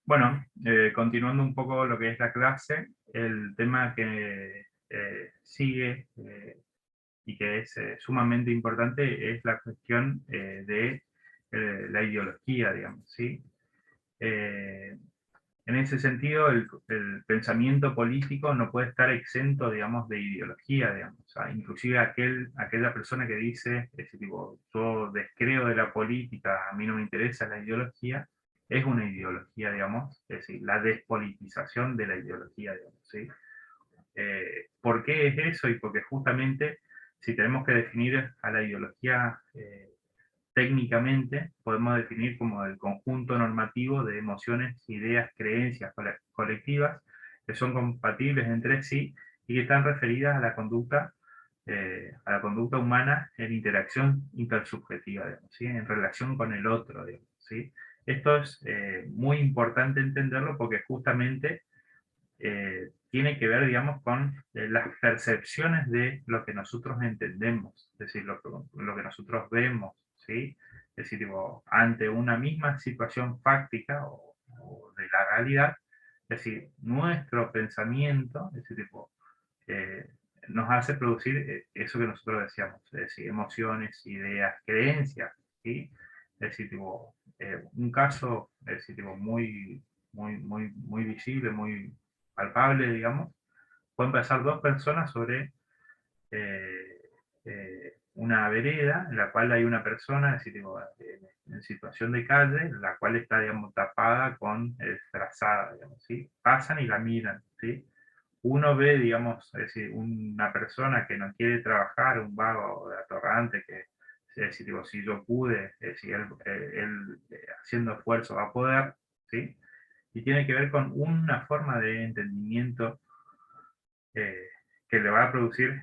Bueno, continuando un poco lo que es la clase, el tema que sigue y que es sumamente importante es la cuestión de la ideología, digamos, ¿sí? Eh, en ese sentido, el pensamiento político no puede estar exento, digamos, de ideología, digamos. O sea, inclusive aquella persona que dice, ese tipo, yo descreo de la política, a mí no me interesa la ideología, es una ideología, digamos, es decir, la despolitización de la ideología, digamos, ¿sí? ¿Por qué es eso? Y porque justamente, si tenemos que definir a la ideología técnicamente, podemos definir como el conjunto normativo de emociones, ideas, creencias colectivas que son compatibles entre sí y que están referidas a la conducta humana en interacción intersubjetiva, digamos, ¿sí? En relación con el otro, digamos, ¿sí? Esto es muy importante entenderlo porque justamente tiene que ver, digamos, con las percepciones de lo que nosotros entendemos, es decir, lo que nosotros vemos, ¿sí? Es decir, tipo, ante una misma situación fáctica o de la realidad, es decir, nuestro pensamiento, es decir, tipo, eh, nos hace producir eso que nosotros decíamos, es decir, emociones, ideas, creencias, ¿sí? Es decir, tipo, un caso, es decir, tipo, muy visible, muy palpable, digamos, pueden pasar dos personas sobre eh, una vereda en la cual hay una persona, es decir, tipo, en situación de calle, la cual está, digamos, tapada con trazada, digamos, ¿sí? Pasan y la miran, ¿sí? Uno ve, digamos, es decir, una persona que no quiere trabajar, un vago de atorrante, que, es decir, tipo, si yo pude, es decir, él haciendo esfuerzo va a poder, ¿sí? Y tiene que ver con una forma de entendimiento eh, que le va a producir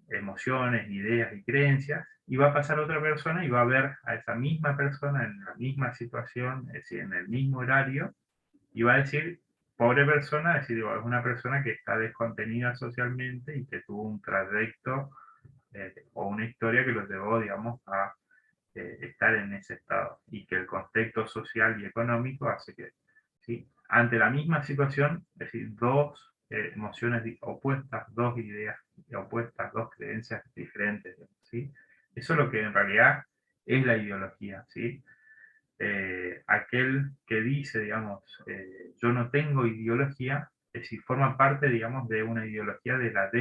emociones, ideas y creencias, y va a pasar otra persona y va a ver a esa misma persona en la misma situación, es decir, en el mismo horario, y va a decir, pobre persona, es decir, es una persona que está descontenida socialmente y que tuvo un trayecto o una historia que lo llevó, digamos, a estar en ese estado, y que el contexto social y económico hace que, ¿sí? Ante la misma situación, es decir, dos emociones opuestas, dos ideas opuestas, dos creencias diferentes, ¿sí? Eso es lo que en realidad es la ideología, ¿sí? Aquel que dice, digamos, yo no tengo ideología, es decir, forma parte, digamos, de una ideología de la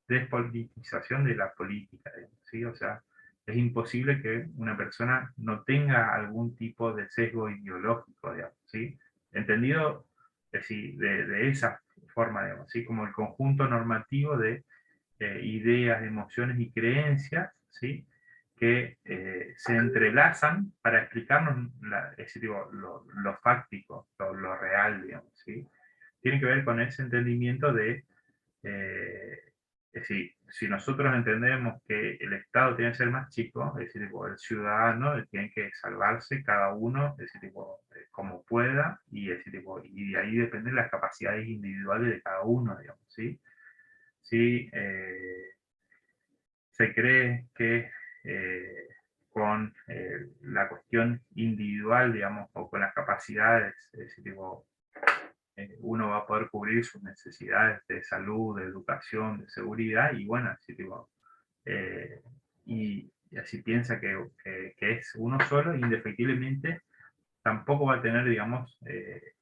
despolitización de la política, digamos, ¿sí? O sea, es imposible que una persona no tenga algún tipo de sesgo ideológico, digamos, ¿sí? Entendido, es decir, de esa forma, digamos, ¿sí? Como el conjunto normativo de ideas, emociones y creencias, ¿sí? Que se entrelazan para explicarnos es decir, digo, lo fáctico, lo real, digamos, ¿sí? Tiene que ver con ese entendimiento de, eh, es decir, si nosotros entendemos que el Estado tiene que ser más chico, es decir, tipo, el ciudadano tiene que salvarse cada uno, es decir, tipo, como pueda, y, es decir, tipo, y de ahí dependen las capacidades individuales de cada uno, digamos, ¿sí? Sí, se cree que con la cuestión individual, digamos, o con las capacidades, es decir, tipo, uno va a poder cubrir sus necesidades de salud, de educación, de seguridad, y bueno, así, tipo, eh, y así piensa que es uno solo, indefectiblemente tampoco va a tener, digamos,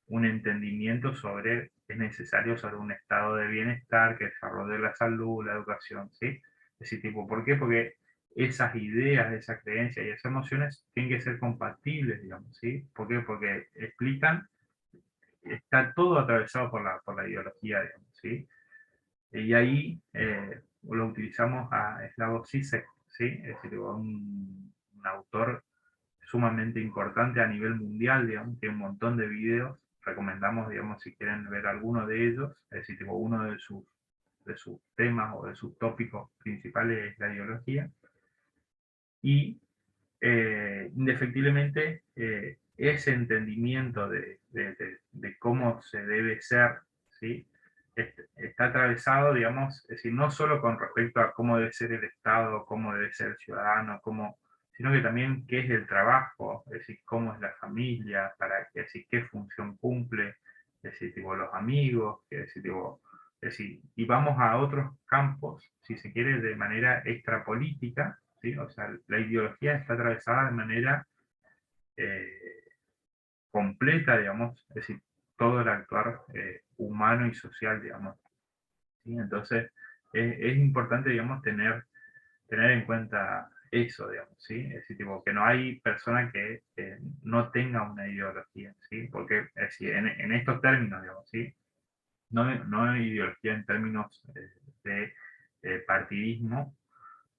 un entendimiento sobre, es necesario sobre un estado de bienestar que desarrolle la salud, la educación, ¿sí? Ese tipo, ¿por qué? Porque esas ideas, esas creencias y esas emociones tienen que ser compatibles, digamos, ¿sí? ¿Por qué? Porque explican, está todo atravesado por la ideología, digamos, ¿sí? Y ahí lo utilizamos a Slavoj Zizek, ¿sí? Es decir, un autor sumamente importante a nivel mundial, digamos, tiene un montón de videos, recomendamos, digamos, si quieren ver alguno de ellos, es decir, tipo, uno de sus temas o de sus tópicos principales es la ideología, y indefectiblemente ese entendimiento de cómo se debe ser, ¿sí? Está atravesado, digamos, es decir, no solo con respecto a cómo debe ser el Estado, cómo debe ser el ciudadano, cómo, sino que también qué es el trabajo, es decir, cómo es la familia, es decir, qué función cumple, es decir, tipo, los amigos, es decir, tipo, es decir, y vamos a otros campos, si se quiere, de manera extrapolítica, ¿sí? O sea, la ideología está atravesada de manera eh, completa, digamos, es decir, todo el actuar humano y social, digamos, ¿sí? Entonces, es importante, digamos, tener en cuenta eso, digamos, ¿sí? Es decir, tipo, que no hay persona que no tenga una ideología, ¿sí? Porque, es decir, en estos términos, digamos, ¿sí? No hay ideología en términos de partidismo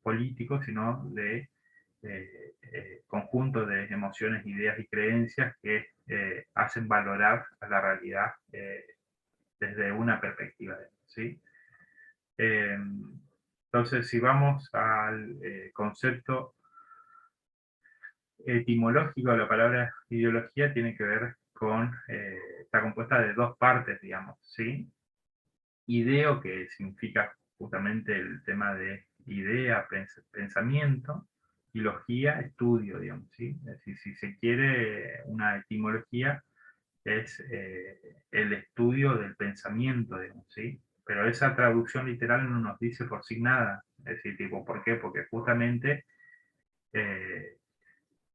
político, sino de conjunto de emociones, ideas y creencias que hacen valorar a la realidad desde una perspectiva, ¿sí? Eh, entonces, si vamos al concepto etimológico de la palabra ideología, tiene que ver con, está compuesta de dos partes, digamos, ¿sí? Ideo, que significa justamente el tema de idea, pensamiento, y logía, estudio, digamos, ¿sí? Es decir, si se quiere una etimología, es el estudio del pensamiento, digamos, ¿sí? Pero esa traducción literal no nos dice por sí nada. Es decir, tipo, ¿por qué? Porque justamente eh,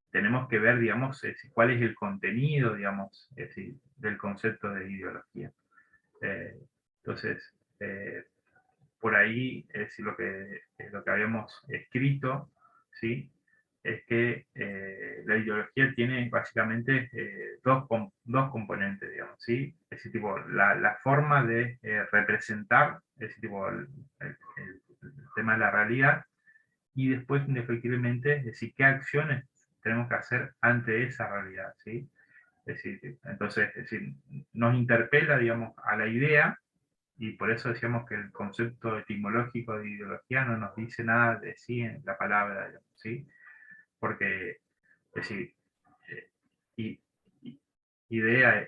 tenemos que ver, digamos, cuál es el contenido, digamos, es decir, del concepto de ideología. Eh, entonces, por ahí lo que habíamos escrito, ¿sí? Es que la ideología tiene básicamente dos componentes, digamos, ¿sí? Es decir, tipo, la forma de representar, es decir, tipo, el tema de la realidad, y después, indefectiblemente, es decir, qué acciones tenemos que hacer ante esa realidad, ¿sí? Es decir, entonces, es decir, nos interpela, digamos, a la idea, y por eso decíamos que el concepto etimológico de ideología no nos dice nada de sí en la palabra, digamos, ¿sí? Porque, es decir, eh, i- i- idea,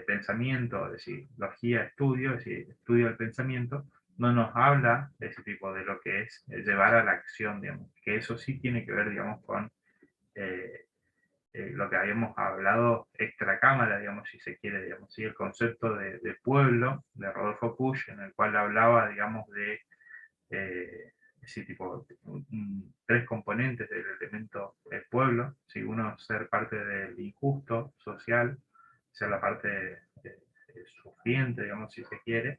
pensamiento, es decir, logía, estudio, es decir, estudio del pensamiento, no nos habla de ese tipo de lo que es llevar a la acción, digamos, que eso sí tiene que ver, digamos, con eh, lo que habíamos hablado extra cámara, digamos, si se quiere, digamos, ¿sí? El concepto de pueblo de Rodolfo Puig, en el cual hablaba, digamos, de sí, tipo, tres componentes del elemento del pueblo, si uno ser parte del injusto social, ser la parte sufriente, digamos, si se quiere,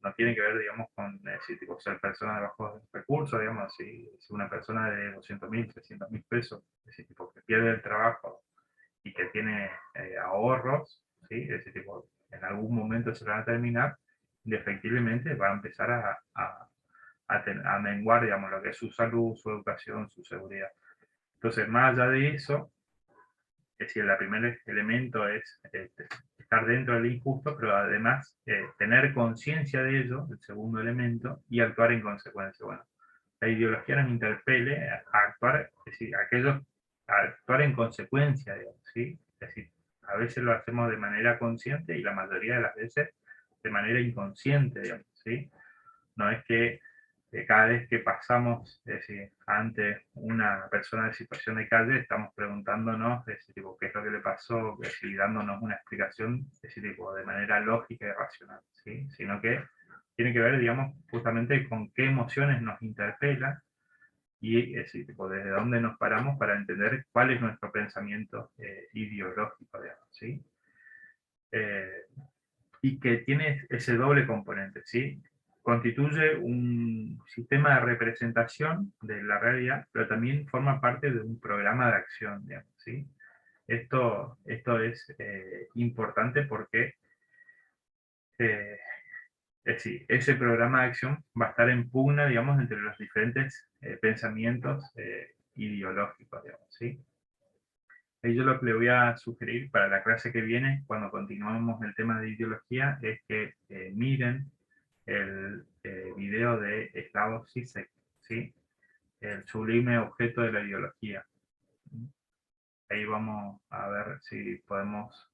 no tiene que ver, digamos, con si, tipo, ser persona de bajos recursos, digamos, si una persona de 200.000, 300.000 pesos, es decir, tipo, que pierde el trabajo y que tiene ahorros, ¿sí? Es decir, tipo, en algún momento se van a terminar, indefectiblemente va a empezar a menguar, digamos, lo que es su salud, su educación, su seguridad. Entonces, más allá de eso, es decir, el primer elemento es estar dentro del injusto, pero además tener conciencia de ello, el segundo elemento, y actuar en consecuencia. Bueno, la ideología nos interpele a actuar, es decir, a actuar en consecuencia, digamos, ¿sí? Es decir, a veces lo hacemos de manera consciente y la mayoría de las veces de manera inconsciente, digamos, ¿sí? No es que cada vez que pasamos, es decir, ante una persona en situación de calle, estamos preguntándonos, es decir, tipo, qué es lo que le pasó, es decir, dándonos una explicación, es decir, tipo, de manera lógica y racional, ¿sí? Sino que tiene que ver, digamos, justamente con qué emociones nos interpelan y es decir, tipo, desde dónde nos paramos para entender cuál es nuestro pensamiento ideológico, digamos, ¿sí? Eh, y que tiene ese doble componente, ¿sí? Constituye un sistema de representación de la realidad, pero también forma parte de un programa de acción, digamos, ¿sí? Esto es importante porque eh, es decir, ese programa de acción va a estar en pugna, digamos, entre los diferentes pensamientos ideológicos, digamos, ¿sí? Y yo lo que le voy a sugerir para la clase que viene, cuando continuemos el tema de ideología, es que miren el video de Slavoj Žižek, ¿sí? El sublime objeto de la ideología. Ahí vamos a ver si podemos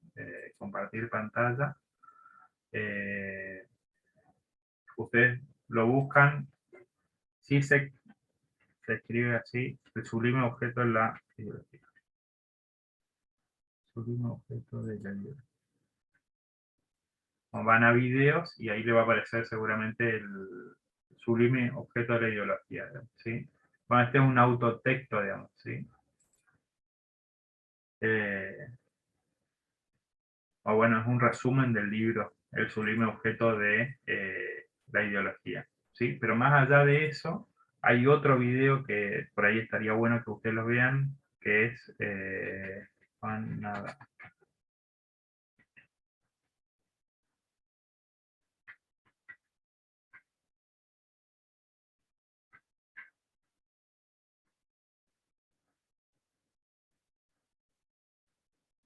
compartir pantalla. Ustedes lo buscan, Žižek, se escribe así, el sublime objeto de la ideología. Sublime objeto de la ideología. Van a videos y ahí le va a aparecer seguramente el sublime objeto de la ideología, ¿sí? Bueno, este es un autotexto, digamos, ¿sí? O bueno, es un resumen del libro, El sublime objeto de la ideología, ¿sí? Pero más allá de eso, hay otro video que por ahí estaría bueno que ustedes lo vean, que es... nada.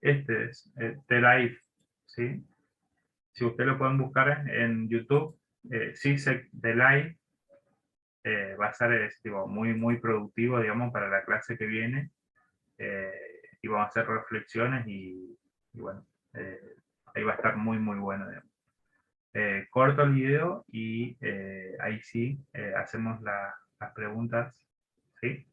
Este es The Life, ¿sí? Si ustedes lo pueden buscar en YouTube, CISEC The Life, va a ser tipo, muy, muy productivo, digamos, para la clase que viene. eh, y vamos a hacer reflexiones y bueno, eh, ahí va a estar muy, muy bueno, digamos. Corto el video y ahí sí hacemos las preguntas, ¿sí?